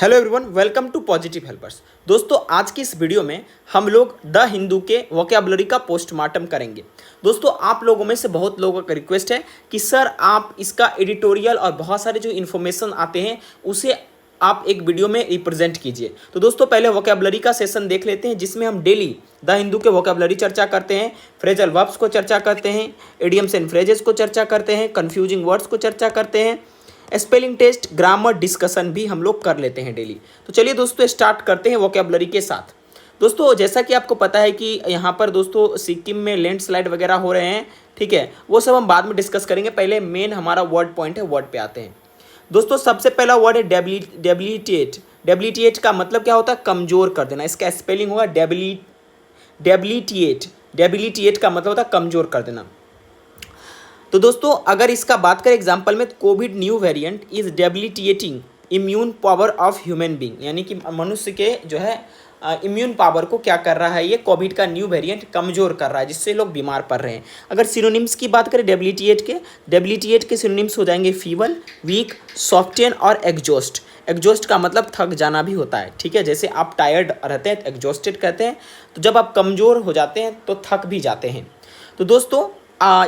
Hello everyone, welcome to positive helpers. दोस्तों, आज की इस वीडियो में हम लोग द हिंदू के वोकैबुलरी का पोस्टमार्टम करेंगे। दोस्तों, आप लोगों में से बहुत लोगों का रिक्वेस्ट है कि सर आप इसका एडिटोरियल और बहुत सारे जो इन्फॉर्मेशन आते हैं उसे आप एक वीडियो में रिप्रेजेंट कीजिए। तो दोस्तों, पहले वोकैबुलरी का सेशन देख लेते हैं जिसमें हम डेली द हिंदू के वोकैबुलरी चर्चा करते हैं, फ्रेजल वर्ब्स को चर्चा करते हैं, इडियम्स एंड फ्रेजेस को चर्चा करते हैं, कन्फ्यूजिंग वर्ड्स को चर्चा करते हैं, स्पेलिंग टेस्ट, ग्रामर डिस्कशन भी हम लोग कर लेते हैं डेली। तो चलिए दोस्तों, स्टार्ट करते हैं वोकैबुलरी के साथ। दोस्तों, जैसा कि आपको पता है कि यहाँ पर दोस्तों सिक्किम में लैंडस्लाइड वगैरह हो रहे हैं, ठीक है, वो सब हम बाद में डिस्कस करेंगे। पहले मेन हमारा वर्ड पॉइंट है, वर्ड पे आते हैं। दोस्तों, सबसे पहला वर्ड है डेबिलिटेट। डेबिलिटेट का मतलब क्या होता है? कमजोर कर देना। इसका स्पेलिंग होगा डेबिलिटेट। डेबिलिटेट का मतलब होता है कमजोर कर देना। तो दोस्तों, अगर इसका बात करें एग्जाम्पल में, तो Covid new variant is debilitating immune power of human being, यानी कि मनुष्य के जो है इम्यून पावर को क्या कर रहा है, ये कोविड का न्यू वेरिएंट कमजोर कर रहा है, जिससे लोग बीमार पड़ रहे हैं। अगर सिनोनिम्स की बात करें डेबिलिटेट के सिनोनिम्स हो जाएंगे फीबल, वीक, सॉफ्टेन और एग्जॉस्ट। एग्जॉस्ट का मतलब थक जाना भी होता है, ठीक है। जैसे आप टायर्ड रहते हैं तो एग्जॉस्टेड कहते हैं, तो जब आप कमज़ोर हो जाते हैं तो थक भी जाते हैं। तो दोस्तों,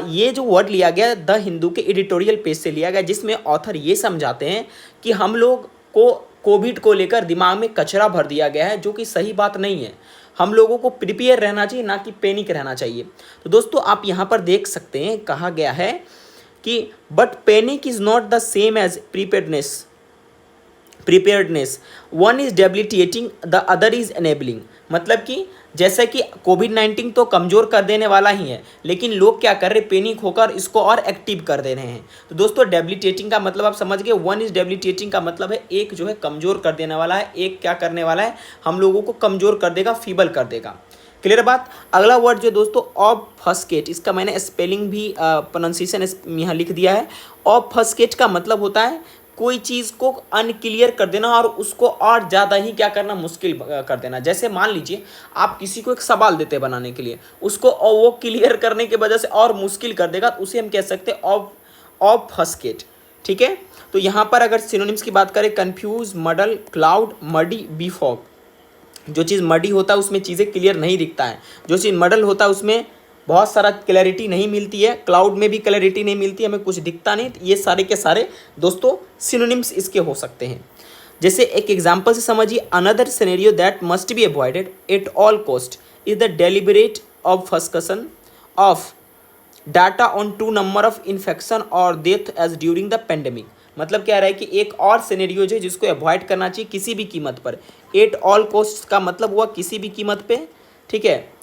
ये जो वर्ड लिया गया द हिंदू के एडिटोरियल पेज से लिया गया, जिसमें ऑथर ये समझाते हैं कि हम लोग को कोविड को लेकर दिमाग में कचरा भर दिया गया है, जो कि सही बात नहीं है। हम लोगों को प्रिपेयर रहना चाहिए, ना कि पैनिक रहना चाहिए। तो दोस्तों, आप यहाँ पर देख सकते हैं, कहा गया है कि but panic is not the same as preparedness, one is debilitating the other is enabling. मतलब कि जैसे कि कोविड-19 तो कमज़ोर कर देने वाला ही है, लेकिन लोग क्या कर रहे हैं, पैनिक होकर इसको और एक्टिव कर दे रहे हैं। तो दोस्तों, डेबिलिटेटिंग का मतलब आप समझ गए। वन इज डेबिलिटेटिंग का मतलब है एक जो है कमज़ोर कर देने वाला है, एक क्या करने वाला है, हम लोगों को कमज़ोर कर देगा, फीबल कर देगा। क्लियर बात। अगला वर्ड जो दोस्तों ऑबफस्केट, इसका मैंने स्पेलिंग भी प्रोनाउंसिएशन यहाँ लिख दिया है। ऑबफस्केट का मतलब होता है कोई चीज़ को अनक्लियर कर देना और उसको और ज़्यादा ही क्या करना, मुश्किल कर देना। जैसे मान लीजिए आप किसी को एक सवाल देते हैं बनाने के लिए, उसको और वो क्लियर करने की वजह से और मुश्किल कर देगा, तो उसे हम कह सकते हैं ऑबफस्केट, ठीक है। तो यहाँ पर अगर सिनोनिम्स की बात करें, कन्फ्यूज, मडल, क्लाउड, मडी, बीफॉग। जो चीज़ मडी होता है उसमें चीज़ें क्लियर नहीं दिखता है, जो चीज़ मडल होता है उसमें बहुत सारा क्लैरिटी नहीं मिलती है, क्लाउड में भी क्लैरिटी नहीं मिलती है, हमें कुछ दिखता नहीं। ये सारे के सारे दोस्तों सिनोनिम्स इसके हो सकते हैं। जैसे एक एग्जांपल से समझिए, another scenario that must be avoided at all cost is the deliberate obfuscation of data on to number of infection और deaths during the pandemic. मतलब क्या रहा है कि एक और सिनेरियो जो है जिसको अवॉइड करना चाहिए किसी भी कीमत पर। एट ऑल कॉस्ट का मतलब हुआ किसी भी कीमत पे, ठीक है।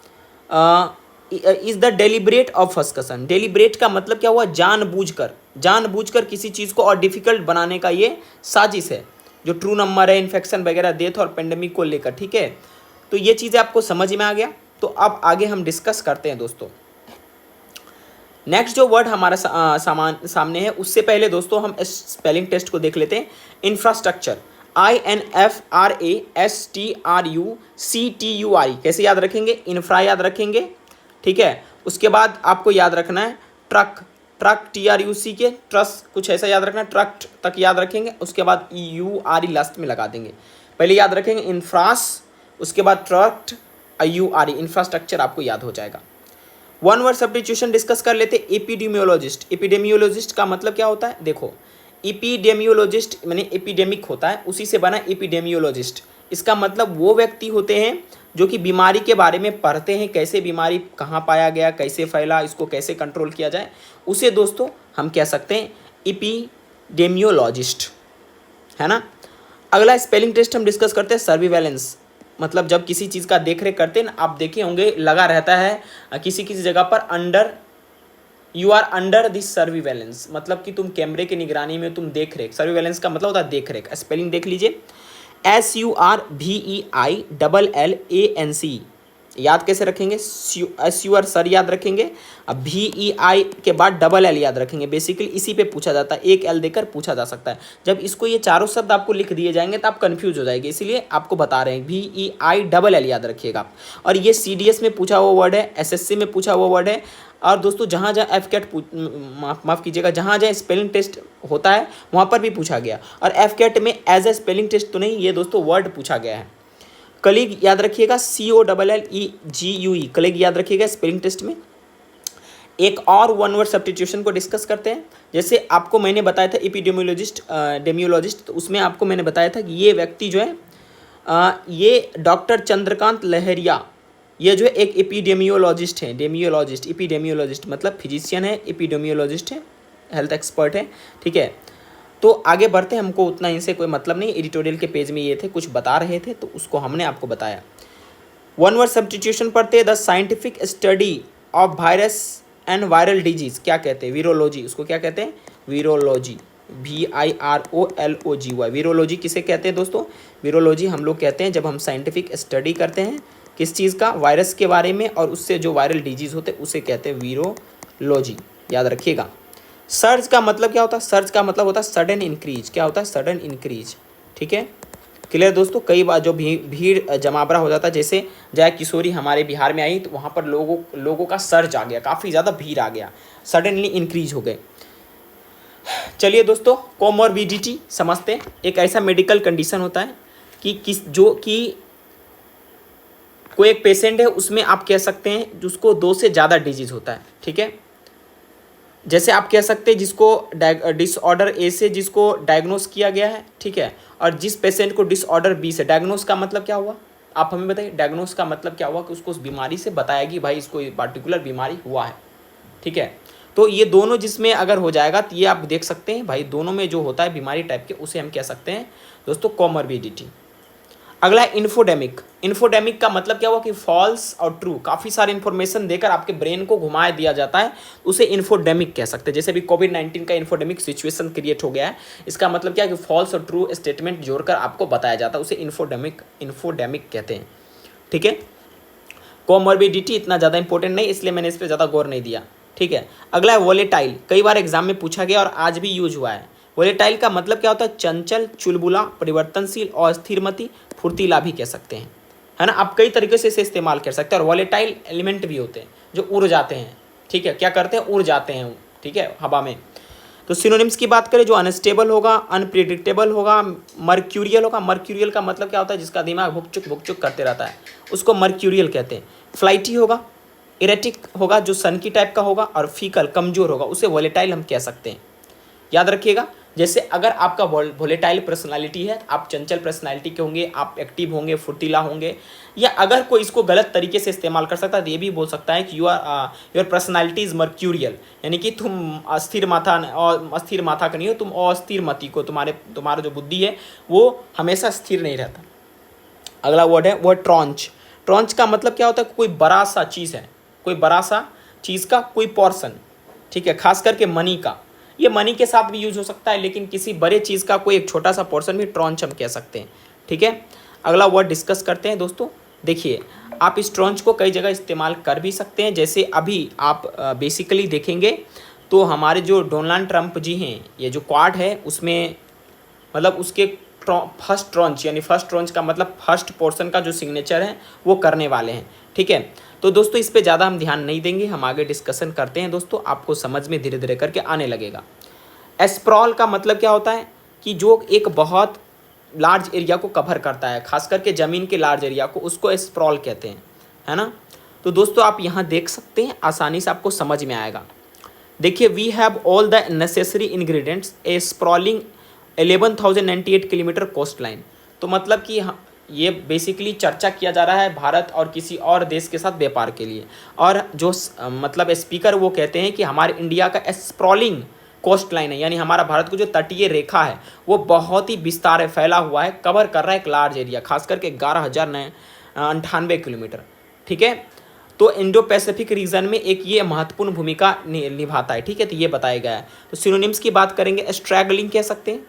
Is the deliberate obfuscation. Deliberate का मतलब क्या हुआ, जानबूझकर किसी चीज़ को और डिफिकल्ट बनाने का ये साजिश है, जो ट्रू नंबर है, इन्फेक्शन वगैरह, डेथ और पेंडेमिक को लेकर, ठीक है। तो ये चीज़ें आपको समझ में आ गया। तो अब आगे हम डिस्कस करते हैं दोस्तों। नेक्स्ट जो वर्ड हमारा सामने है, उससे पहले दोस्तों हम स्पेलिंग टेस्ट को देख लेते हैं। इंफ्रास्ट्रक्चर, INFRASTRUCTURE, कैसे याद रखेंगे? इंफ्रा याद रखेंगे, ठीक है। उसके बाद आपको याद रखना है ट्रक, TRUC के ट्रस, कुछ ऐसा याद रखना है, ट्रक तक याद रखेंगे। उसके बाद URE लास्ट में लगा देंगे। पहले याद रखेंगे इंफ्रास, उसके बाद ट्रक, URE, इंफ्रास्ट्रक्चर आपको याद हो जाएगा। वन वर्ड सब्स्टिट्यूशन डिस्कस कर लेते। एपिडेमियोलॉजिस्ट। एपिडेमियोलॉजिस्ट का मतलब क्या होता है? देखो, एपिडेमियोलॉजिस्ट माने एपिडेमिक होता है, उसी से बना एपिडेमियोलॉजिस्ट। इसका मतलब वो व्यक्ति होते हैं जो कि बीमारी के बारे में पढ़ते हैं, कैसे बीमारी कहाँ पाया गया, कैसे फैला, इसको कैसे कंट्रोल किया जाए, उसे दोस्तों हम कह सकते हैं एपिडेमियोलॉजिस्ट, है ना। अगला स्पेलिंग टेस्ट हम डिस्कस करते हैं। सर्विवेलेंस, मतलब जब किसी चीज़ का देख रेख करते हैं ना, आप देखे होंगे लगा रहता है किसी किसी जगह पर यू आर अंडर दिस सर्विवेलेंस, मतलब कि तुम कैमरे की निगरानी में, तुम देख रेख। सर्विवेलेंस का मतलब होता है देख रेख। स्पेलिंग देख लीजिए, SURVEILLANC, याद कैसे रखेंगे, एस यू आर सर याद रखेंगे, अब VEI के बाद डबल एल याद रखेंगे। बेसिकली इसी पे पूछा जाता है, एक एल देकर पूछा जा सकता है। जब इसको ये चारों शब्द आपको लिख दिए जाएंगे तो आप कंफ्यूज हो जाएंगे, इसीलिए आपको बता रहे हैं VEI डबल एल याद रखिएगा आप। और ये CDS में पूछा हुआ वर्ड है, SSC में पूछा हुआ वर्ड है। और दोस्तों जहाँ जहाँ FCAT माफ़ कीजिएगा, जहाँ जहाँ स्पेलिंग टेस्ट होता है वहाँ पर भी पूछा गया। और FCAT में एज ए स्पेलिंग टेस्ट तो नहीं, ये दोस्तों वर्ड पूछा गया है। कलीग याद रखिएगा, COLLEGUE, कलीग याद रखिएगा स्पेलिंग टेस्ट में। एक और वन वर्ड सब्स्टिट्यूशन को डिस्कस करते हैं। जैसे आपको मैंने बताया था डेमियोलॉजिस्ट, तो उसमें आपको मैंने बताया था कि ये व्यक्ति जो है ये डॉक्टर चंद्रकांत लहरिया, ये जो है एक एपिडेमियोलॉजिस्ट है। एपिडेमियोलॉजिस्ट मतलब फिजिशियन है, एपिडेमियोलॉजिस्ट है, हेल्थ एक्सपर्ट है। ठीक है, तो आगे बढ़ते हैं, हमको उतना इनसे कोई मतलब नहीं। एडिटोरियल के पेज में ये थे, कुछ बता रहे थे तो उसको हमने आपको बताया। वन वर्ड सब्स्टिट्यूशन पढ़ते हैं। The scientific study of virus and viral disease क्या कहते हैं, वीरोलॉजी, उसको क्या कहते हैं, वीरोलॉजी, VIROLOGY, वीरोलॉजी किसे कहते हैं दोस्तों, वीरोलॉजी हम लोग कहते हैं जब हम साइंटिफिक स्टडी करते हैं किस चीज़ का, वायरस के बारे में, और उससे जो वायरल डिजीज होते हैं उसे कहते हैं वीरोलॉजी, याद रखिएगा। सर्ज का मतलब क्या होता है, सर्ज का मतलब होता है सडन इंक्रीज, क्या होता है, सडन इंक्रीज। ठीक है, क्लियर दोस्तों। कई बार जो भीड़ जमावड़ा हो जाता है, जैसे जया किशोरी हमारे बिहार में आई तो वहाँ पर लोगों का सर्ज आ गया, काफ़ी ज़्यादा भीड़ आ गया, सडनली इंक्रीज हो गए। चलिए दोस्तों, कोमोर्बिडिटी समझते हैं। एक ऐसा मेडिकल कंडीशन होता है कि कोई एक पेशेंट है, उसमें आप कह सकते हैं जिसको 2 से ज़्यादा डिजीज होता है। ठीक है, जैसे आप कह सकते हैं जिसको डिसऑर्डर ए से जिसको डायग्नोस किया गया है, ठीक है, और जिस पेशेंट को डिसऑर्डर बी से। डायग्नोस का मतलब क्या हुआ, आप हमें बताइए, डायग्नोस का मतलब क्या हुआ कि उसको उस बीमारी से बताया कि भाई इसको ये पार्टिकुलर बीमारी हुआ है। ठीक है, तो ये दोनों जिसमें अगर हो जाएगा तो ये आप देख सकते हैं भाई, दोनों में जो होता है बीमारी टाइप के, उसे हम कह सकते हैं दोस्तों कोमोर्बिडिटी। अगला है इन्फोडेमिक। इन्फोडेमिक का मतलब क्या हुआ कि फॉल्स और ट्रू, काफ़ी सारे इन्फॉर्मेशन देकर आपके ब्रेन को घुमाए दिया जाता है, उसे इन्फोडेमिक कह सकते हैं। जैसे अभी कोविड-19 का इन्फोडेमिक सिचुएशन क्रिएट हो गया है, इसका मतलब क्या है कि फॉल्स और ट्रू स्टेटमेंट जोड़कर आपको बताया जाता है, उसे इन्फोडेमिक कहते हैं। ठीक है, कोमोर्बिडिटी इतना ज़्यादा इंपॉर्टेंट नहीं, इसलिए मैंने इस पर ज़्यादा गौर नहीं दिया। ठीक है, अगला है वोलेटाइल। कई बार एग्जाम में पूछा गया और आज भी यूज हुआ है। वोलेटाइल का मतलब क्या होता है, चंचल, चुलबुला, परिवर्तनशील, अस्थिरमती, फुर्तीला भी कह सकते हैं, है ना। आप कई तरीके से इसे इस्तेमाल कर सकते हैं। और वोलेटाइल एलिमेंट भी होते हैं जो उड़ जाते हैं। ठीक है, क्या करते हैं, उड़ जाते हैं, ठीक है, हवा में। तो सिनोनिम्स की बात करें, जो अनस्टेबल होगा, अनप्रिडिक्टेबल होगा, मर्क्यूरियल होगा। मर्क्यूरियल का मतलब क्या होता है, जिसका दिमाग भुकचुक करते रहता है, उसको मर्क्यूरियल कहते हैं। फ्लाइटी होगा, इरेटिक होगा, जो सन की टाइप का होगा, और फीकल, कमजोर होगा, उसे वोलेटाइल हम कह सकते हैं। याद रखिएगा, जैसे अगर आपका वोलेटाइल पर्सनालिटी है, आप चंचल पर्सनालिटी के होंगे, आप एक्टिव होंगे, फुर्तीला होंगे, या अगर कोई इसको गलत तरीके से इस्तेमाल कर सकता है तो ये भी बोल सकता है कि योर पर्सनालिटी इज मर्क्यूरियल, यानी कि तुम अस्थिर माथा का नहीं हो, तुम अस्थिर मति को, तुम्हारा जो बुद्धि है वो हमेशा स्थिर नहीं रहता। अगला वर्ड है वो ट्रॉन्च। ट्रॉन्च का मतलब क्या होता है, कोई बड़ा सा चीज़ है, कोई बड़ा सा चीज़ का कोई पोर्शन। ठीक है, खास करके मनी का, ये मनी के साथ भी यूज हो सकता है, लेकिन किसी बड़े चीज़ का कोई एक छोटा सा पोर्शन भी ट्रॉन्च हम कह सकते हैं। ठीक है, अगला वर्ड डिस्कस करते हैं दोस्तों। देखिए, आप इस ट्रॉन्च को कई जगह इस्तेमाल कर भी सकते हैं। जैसे अभी आप बेसिकली देखेंगे तो हमारे जो डोनाल्ड ट्रंप जी हैं, ये जो क्वाड है उसमें मतलब उसके फर्स्ट ट्रॉन्च, यानी फर्स्ट ट्रॉन्च का मतलब फर्स्ट पोर्शन का जो सिग्नेचर है वो करने वाले हैं। ठीक है, तो दोस्तों इस पे ज़्यादा हम ध्यान नहीं देंगे, हम आगे डिस्कशन करते हैं दोस्तों, आपको समझ में धीरे धीरे करके आने लगेगा। एस्प्रॉल का मतलब क्या होता है कि जो एक बहुत लार्ज एरिया को कवर करता है, खास करके ज़मीन के लार्ज एरिया को, उसको एस्प्रॉल कहते हैं, है ना। तो दोस्तों आप यहाँ देख सकते हैं, आसानी से आपको समझ में आएगा। देखिए, we have all the necessary ingredients a sprawling 11,098 kilometre coastline. तो मतलब कि ये बेसिकली चर्चा किया जा रहा है भारत और किसी और देश के साथ व्यापार के लिए, और जो मतलब स्पीकर वो कहते हैं कि हमारे इंडिया का स्प्रॉलिंग कोस्ट लाइन है, यानी हमारा भारत को जो तटीय रेखा है वो बहुत ही विस्तार है, फैला हुआ है, कवर कर रहा है एक लार्ज एरिया, खास करके 11,098 किलोमीटर। ठीक है, तो इंडो पैसिफिक रीजन में एक ये महत्वपूर्ण भूमिका निभाता है। ठीक है, तो ये बताया गया है। तो सिनोनिम्स की बात करेंगे, स्ट्रैगलिंग कह सकते हैं।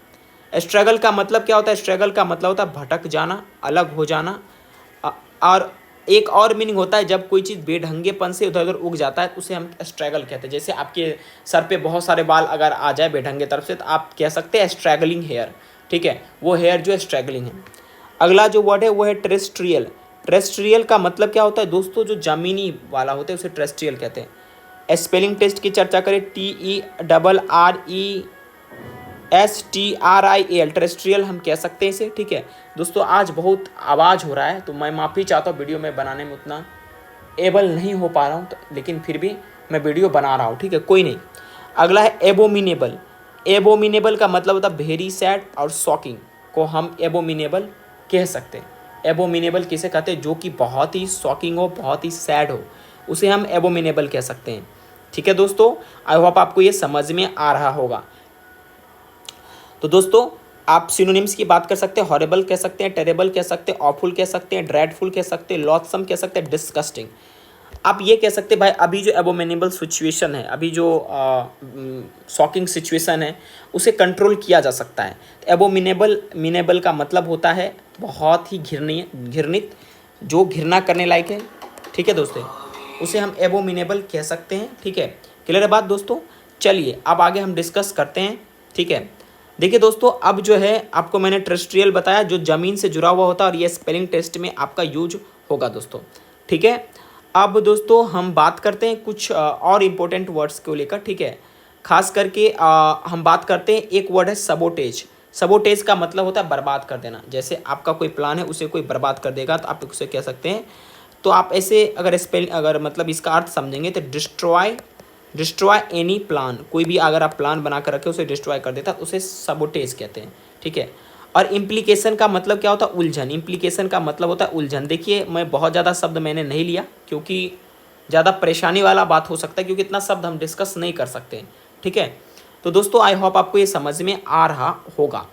स्ट्रगल का मतलब क्या होता है, स्ट्रगल का मतलब होता है भटक जाना, अलग हो जाना, और एक और मीनिंग होता है जब कोई चीज़ बेढंगेपन से उधर उधर उग जाता है तो उसे हम स्ट्रैगल कहते हैं। जैसे आपके सर पे बहुत सारे बाल अगर आ जाए बेढंगे तरफ से तो आप कह सकते हैं स्ट्रैगलिंग हेयर, ठीक है, वो हेयर जो है स्ट्रैगलिंग है। अगला जो वर्ड है वो है टेरेस्ट्रियल। टेरेस्ट्रियल का मतलब क्या होता है दोस्तों, जो ज़मीनी वाला होता है उसे टेरेस्ट्रियल कहते हैं। स्पेलिंग टेस्ट की चर्चा करें, TERRESTRIAL, टेरेस्ट्रियल हम कह सकते हैं इसे, ठीक है दोस्तों। आज बहुत आवाज़ हो रहा है तो मैं माफ़ी चाहता हूँ, वीडियो में बनाने में उतना एबल नहीं हो पा रहा हूँ तो, लेकिन फिर भी मैं वीडियो बना रहा हूँ, ठीक है, कोई नहीं। अगला है एबोमिनेबल। एबोमिनेबल का मतलब होता है वेरी सैड और शॉकिंग को हम एबोमिनेबल कह सकते हैं। एबोमिनेबल किसे कहते हैं, जो कि बहुत ही शॉकिंग हो, बहुत ही सैड हो, उसे हम एबोमिनेबल कह सकते हैं, ठीक है दोस्तों। आई होप आपको ये समझ में आ रहा होगा। तो दोस्तों आप सिनोनिम्स की बात कर सकते हैं, हॉरेबल कह सकते हैं, टेरेबल कह सकते हैं, ऑफुल कह सकते हैं, ड्रेडफुल कह सकते हैं, लॉथसम कह सकते हैं, डिस्गस्टिंग। आप ये कह सकते हैं भाई अभी जो एबोमिनेबल सिचुएशन है, अभी जो शॉकिंग सिचुएशन है उसे कंट्रोल किया जा सकता है। एबोमिनेबल का मतलब होता है बहुत ही घृणित, जो घृणा करने लायक है, ठीक है दोस्तों, उसे हम एबोमिनेबल कह सकते हैं, ठीक है। क्लियर है बात दोस्तों। चलिए अब आगे हम डिस्कस करते हैं, ठीक है। देखिए दोस्तों अब जो है आपको मैंने टेरेस्ट्रियल बताया जो ज़मीन से जुड़ा हुआ होता है और ये स्पेलिंग टेस्ट में आपका यूज होगा दोस्तों, ठीक है। अब दोस्तों हम बात करते हैं कुछ और इम्पोर्टेंट वर्ड्स को लेकर, ठीक है। खास करके हम बात करते हैं, एक वर्ड है सबोटेज। सबोटेज का मतलब होता है बर्बाद कर देना। जैसे आपका कोई प्लान है उसे कोई बर्बाद कर देगा तो आप उसे कह सकते हैं। तो आप ऐसे अगर मतलब इसका अर्थ समझेंगे तो डिस्ट्रॉय एनी प्लान, कोई भी अगर आप प्लान बना कर रखे उसे डिस्ट्रॉय कर देता उसे सबोटेज कहते हैं, ठीक है। और इम्प्लीकेशन का मतलब क्या होता है, उलझन। इम्प्लीकेशन का मतलब होता है उलझन। देखिए मैं बहुत ज़्यादा शब्द मैंने नहीं लिया क्योंकि ज़्यादा परेशानी वाला बात हो सकता है, क्योंकि इतना शब्द हम डिस्कस नहीं कर सकते, ठीक है। तो दोस्तों आई होप आपको ये समझ में आ रहा होगा।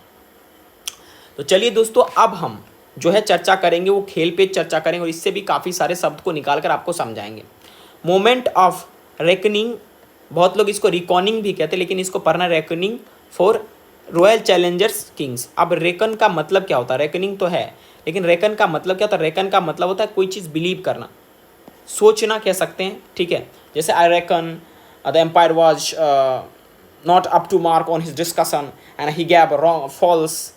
तो चलिए दोस्तों अब हम जो है चर्चा करेंगे वो खेल पे चर्चा करेंगे और इससे भी काफ़ी सारे शब्द को निकाल कर आपको समझाएंगे। मोमेंट ऑफ रेकनिंग, बहुत लोग इसको रिकॉनिंग भी कहते हैं लेकिन इसको पढ़ना reckoning for royal Challengers Kings. अब रेकन का मतलब क्या होता है, रेकनिंग तो है लेकिन रेकन का मतलब क्या होता है, रेकन का मतलब होता है कोई चीज़ बिलीव करना, सोचना कह सकते हैं, ठीक है। जैसे I reckon the umpire was not up to mark on his discussion and he gave wrong false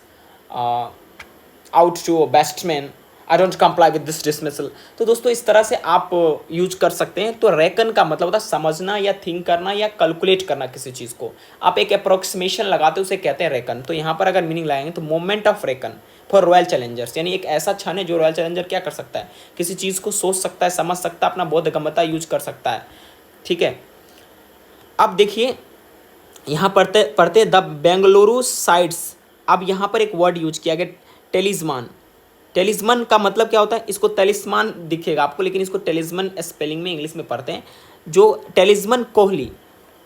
out to batsman, I don't comply with this dismissal. तो दोस्तों इस तरह से आप यूज कर सकते हैं। तो रेकन का मतलब होता है समझना या थिंक करना या कैलकुलेट करना किसी चीज़ को, आप एक अप्रोक्सीमेशन लगाते उसे कहते हैं रेकन। तो यहाँ पर अगर मीनिंग लगाएंगे तो moment of reckon for royal Challengers, यानी एक ऐसा क्षण है जो रॉयल चैलेंजर क्या कर सकता है, किसी चीज़ को सोच सकता है, समझ सकता है, अपना बोधगम्यता यूज कर सकता है, ठीक है। अब देखिए यहाँ पढ़ते द बेंगलुरु साइड्स। अब यहाँ पर एक वर्ड यूज किया गया टेलिस्मान। टेलिस्मन का मतलब क्या होता है, इसको टेलिस्मान दिखेगा आपको लेकिन इसको टेलिस्मन स्पेलिंग में इंग्लिश में पढ़ते हैं। जो टेलिस्मन कोहली,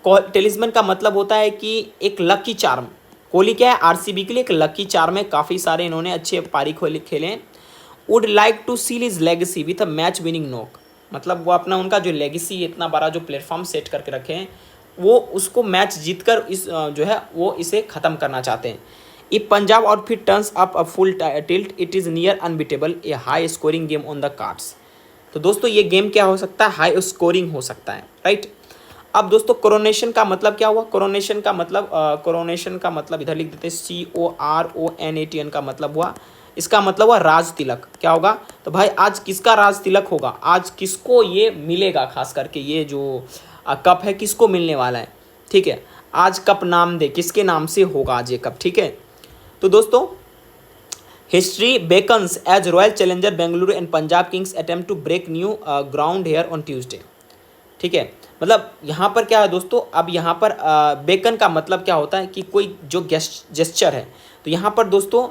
टेलिस्मन का मतलब होता है कि एक लकी चार्म। कोहली क्या है, आरसीबी के लिए एक लकी चार्म है, काफ़ी सारे इन्होंने अच्छे पारी खेले हैं। Would like to seal his legacy with a match winning knock, मतलब वो अपना उनका जो लेगेसी इतना बड़ा जो प्लेटफॉर्म सेट करके रखे हैं वो उसको मैच जीतकर इस जो है वो इसे ख़त्म करना चाहते हैं। If Punjab outfit turns up a full tilt it is near unbeatable A high scoring game on the cards. तो दोस्तों ये गेम क्या हो सकता है, हाई स्कोरिंग हो सकता है, राइट। अब दोस्तों कोरोनेशन का मतलब क्या हुआ, कोरोनेशन का मतलब इधर लिख देते हैं CORONATN का मतलब हुआ, इसका मतलब हुआ राज तिलक। क्या होगा, तो भाई आज किसका राज तिलक होगा, आज किसको ये मिलेगा, खास करके ये जो कप है किसको मिलने वाला है, ठीक है। आज कप नाम दे, किसके नाम से होगा आज ये कप, ठीक है। तो दोस्तों history beckons as royal challenger Bengaluru and Punjab kings attempt to break new ground here on Tuesday, ठीक है। मतलब यहाँ पर क्या है दोस्तों, अब यहाँ पर बेकन का मतलब क्या होता है कि कोई जो जेस्चर है। तो यहाँ पर दोस्तों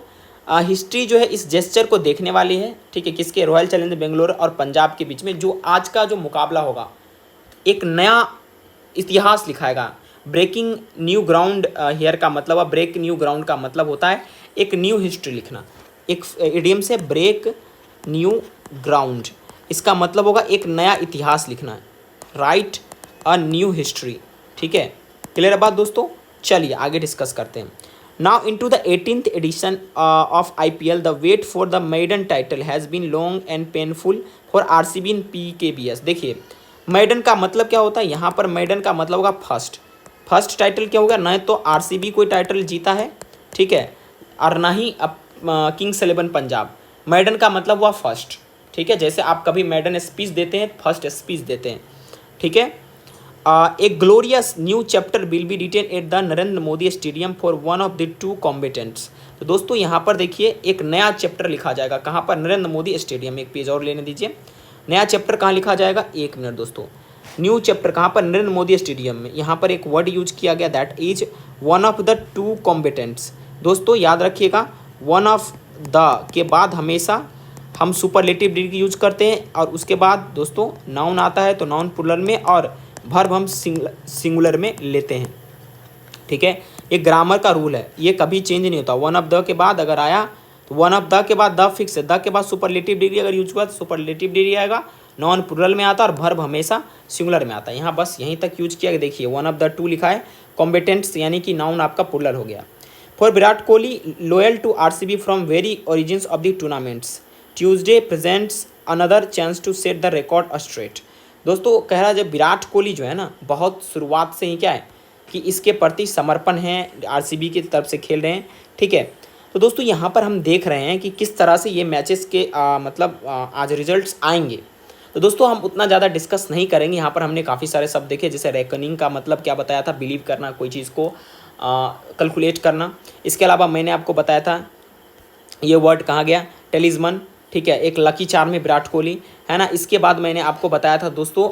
हिस्ट्री जो है इस जेस्चर को देखने वाली है, ठीक है, किसके, रॉयल चैलेंजर बेंगलुरु और पंजाब के बीच में जो आज का जो मुकाबला होगा एक नया इतिहास लिखाएगा। ब्रेकिंग न्यू ग्राउंड हेयर का मतलब, ब्रेक न्यू ग्राउंड का मतलब होता है एक न्यू हिस्ट्री लिखना। एक इडियम से ब्रेक न्यू ग्राउंड, इसका मतलब होगा एक नया इतिहास लिखना, राइट अ न्यू हिस्ट्री, ठीक है। क्लियर है बात दोस्तों। चलिए आगे डिस्कस करते हैं। Now into the 18th edition of IPL the wait for the maiden title has been long and painful for RCB in PKBS. देखिए मैडन का मतलब क्या होता है, यहाँ पर मैडन का मतलब होगा फर्स्ट टाइटल क्या होगा, न तो आरसीबी कोई टाइटल जीता है, ठीक है, और ना ही किंग्स 11 पंजाब। मैडन का मतलब हुआ फर्स्ट, ठीक है, जैसे आप कभी मैडन स्पीच देते हैं, फर्स्ट स्पीच देते हैं, ठीक है। A glorious new chapter will be written at the Narendra Modi stadium for one of the two combatants. तो दोस्तों यहाँ पर देखिए एक नया चैप्टर लिखा जाएगा, कहाँ पर, नरेंद्र मोदी स्टेडियम। एक पेज और लेने दीजिए, नया चैप्टर कहाँ लिखा जाएगा, 1 मिनट दोस्तों। न्यू चैप्टर कहाँ पर, नरेंद्र मोदी स्टेडियम में। यहाँ पर एक वर्ड यूज किया गया, that is one of the two combatants. दोस्तों याद रखिएगा, वन ऑफ द के बाद हमेशा हम सुपरलेटिव डिग्री यूज करते हैं, और उसके बाद दोस्तों नाउन आता है तो नाउन प्लुरल में, और वर्ब हम सिंगुलर में लेते हैं, ठीक है। ये ग्रामर का रूल है, ये कभी चेंज नहीं होता। वन ऑफ द के बाद अगर आया तो वन ऑफ द के बाद द फिक्स है, द के बाद सुपरलेटिव डिग्री अगर यूज हुआ तो सुपरलेटिव डिग्री आएगा, नॉन प्लुरल में आता है, और वर्ब हमेशा सिंगुलर में आता है। यहाँ बस यहीं तक यूज किया, देखिए वन ऑफ द टू लिखा है, कॉम्बिटेंट्स यानी कि नाउन आपका प्लुरल हो गया। For Virat Kohli loyal to RCB from very origins of the tournaments, Tuesday presents another chance to set the record straight. दोस्तों कह रहा है जब विराट कोहली जो है ना, बहुत शुरुआत से ही क्या है कि इसके प्रति समर्पण है, आरसीबी की तरफ से खेल रहे हैं, ठीक है। तो दोस्तों यहाँ पर हम देख रहे हैं कि किस तरह से ये मैचेस के आज रिजल्ट्स आएंगे। तो दोस्तों हम उतना ज़्यादा डिस्कस नहीं करेंगे, यहाँ पर हमने काफ़ी सारे शब्द देखे, जैसे रेकनिंग का मतलब क्या बताया था, बिलीव करना, कोई चीज़ को कैलकुलेट करना। इसके अलावा मैंने आपको बताया था ये वर्ड कहाँ गया, टेलिज्मन, ठीक है, एक लकी चार्म में विराट कोहली, है ना। इसके बाद मैंने आपको बताया था दोस्तों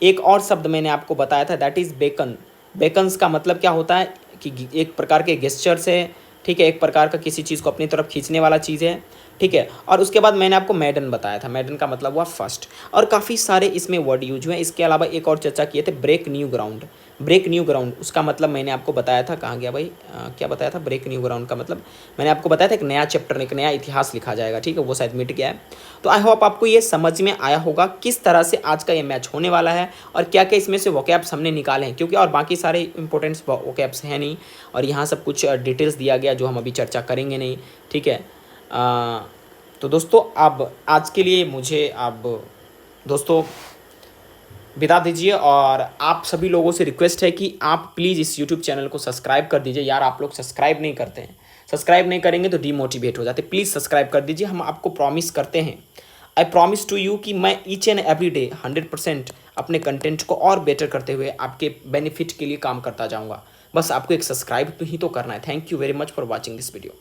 एक और शब्द मैंने आपको बताया था, दैट इज़ बेकन। बेकन्स का मतलब क्या होता है कि एक प्रकार के गेस्चर्स है, ठीक है, एक प्रकार का किसी चीज़ को अपनी तरफ खींचने वाला चीज़ है, ठीक है। और उसके बाद मैंने आपको मैडन बताया था, मैडन का मतलब हुआ फर्स्ट, और काफ़ी सारे इसमें वर्ड यूज हुए। इसके अलावा एक और चर्चा किए थे, break new ground. Break new ground उसका मतलब मैंने आपको बताया था, कहाँ गया भाई, क्या बताया था, ब्रेक न्यू ग्राउंड का मतलब मैंने आपको बताया था एक नया चैप्टर, एक नया इतिहास लिखा जाएगा, ठीक है, वो शायद मिट गया है। तो आई होप आपको ये समझ में आया होगा किस तरह से आज का ये मैच होने वाला है, और क्या क्या इसमें से वोकैब्स हमने निकाले हैं, क्योंकि और बाकी सारे इंपॉर्टेंट्स वोकैब्स हैं नहीं, और यहाँ सब कुछ डिटेल्स दिया गया जो हम अभी चर्चा करेंगे नहीं, ठीक है। तो दोस्तों अब आज के लिए मुझे अब दोस्तों बिता दीजिए, और आप सभी लोगों से रिक्वेस्ट है कि आप प्लीज़ इस यूट्यूब चैनल को सब्सक्राइब कर दीजिए। यार आप लोग सब्सक्राइब नहीं करते हैं, सब्सक्राइब नहीं करेंगे तो डीमोटिवेट हो जाते। प्लीज़ सब्सक्राइब कर दीजिए, हम आपको प्रॉमिस करते हैं, आई प्रॉमिस टू यू कि मैं ईच एंड एवरी डे 100% अपने कंटेंट को और बेटर करते हुए आपके बेनिफिट के लिए काम करता जाऊँगा। बस आपको एक सब्सक्राइब ही तो करना है। Thank you very much for watching this video.